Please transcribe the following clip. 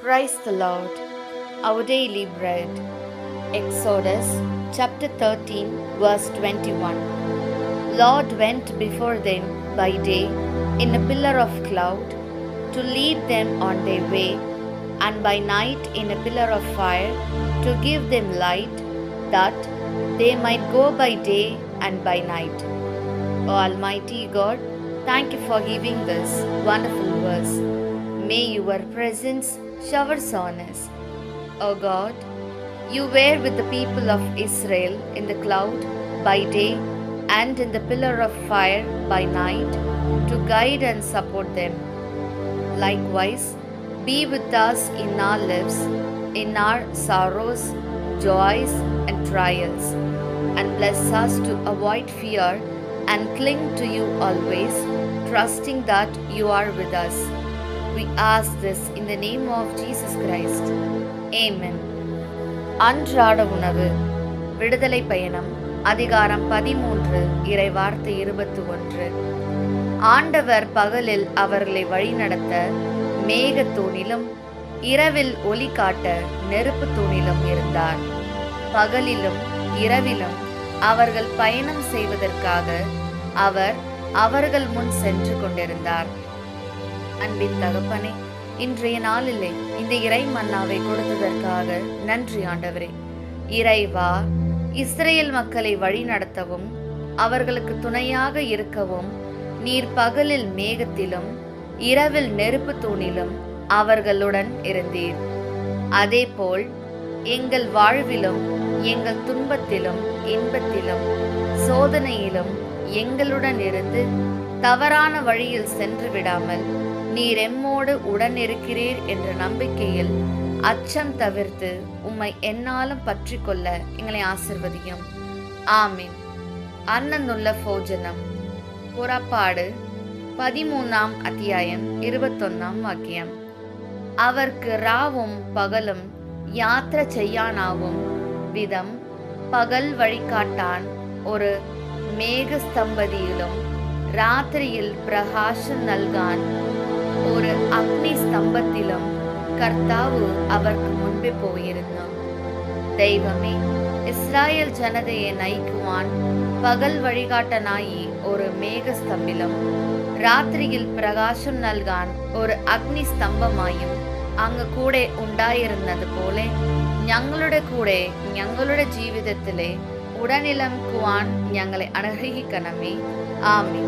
Praise the Lord. Our daily bread. Exodus chapter 13, verse 21. Lord went before them by day in a pillar of cloud to lead them on their way, and by night in a pillar of fire to give them light, that they might go by day and by night. O Almighty God, thank you for giving this wonderful verse. May your presence showers on us. O God, you were with the people of Israel in the cloud by day and in the pillar of fire by night to guide and support them. Likewise, be with us in our lives, in our sorrows, joys, and trials, and bless us to avoid fear and cling to you always, trusting that you are with us. We ask this in the name of Jesus Christ. Amen. அன்றாட உணவு. விடுதலை பயணம் அதிகாரம் 13 இறை வார்த்தை 21. ஆண்டவர் பகலில் அவர்களை வழிநடத்த மேகத்தூணிலும் இரவில் ஒளி காட்ட நெருப்பு தூணிலும் இருந்தார். பகலிலும் இரவிலும் அவர்கள் பயணம் செய்வதற்காக அவர் அவர்கள் முன் சென்று கொண்டிருந்தார். அன்பின் தகப்பனே, இன்றைய நாளிலே இந்த இறை மன்னாவை கொடுத்ததற்காக நன்றி ஆண்டவரே. இறைவா, இஸ்ரேல் மக்களை வழி நடத்தவும் அவர்களுக்கு துணையாக இருக்கவும் நீர் பகலில் மேகத்திலும் இரவில் நெருப்பு தூணிலும் அவர்களுடன் இருந்தீர். அதேபோல் எங்கள் வாழ்விலும் எங்கள் துன்பத்திலும் இன்பத்திலும் சோதனையிலும் எங்களுடன் இருந்து தவறான வழியில் சென்று விடாமல் நீர் எம்மோடு உடன் இருக்கிறீர் என்ற நம்பிக்கையில் அச்சம் தவிர்த்து உம்மை எந்நாளும் பற்றி கொள்ள எங்களை ஆசிர்வதியும். ஆமீன். அன்னந்துள்ள போஜனம். புறப்பாடு 13ஆம் அத்தியாயம் 21ஆம் வாக்கியம். அவர்க்கு ராவும் பகலும் யாத்திர செய்யானாவும் விதம் பகல் வழிகாட்டான் ஒரு மேகஸ்தம்பதியிலும் ராத்திரியில் பிரகாசம் நல்கான் ஒரு அக்னி ஸ்தம்பத்திலும் கர்த்தாவு அவருக்கு முன்பே போயிருந்தான். தெய்வமே, இஸ்ராயல் ஜனதையை நயிக்குவான் பகல் வழிகாட்டனாயி ஒரு மேகஸ்தம்பிலும் ராத்திரியில் பிரகாசம் நல்கான் ஒரு அக்னி ஸ்தம்பமாயும் അങ്ങ് കൂടെ ഉണ്ടായിരുന്നത് പോലെ ഞങ്ങളുടെ കൂടെ ഞങ്ങളുടെ ജീവിതത്തിലെ ഉടനിലംക്കുവാൻ ഞങ്ങളെ അനുഗ്രഹിക്കണമേ. ആമീൻ.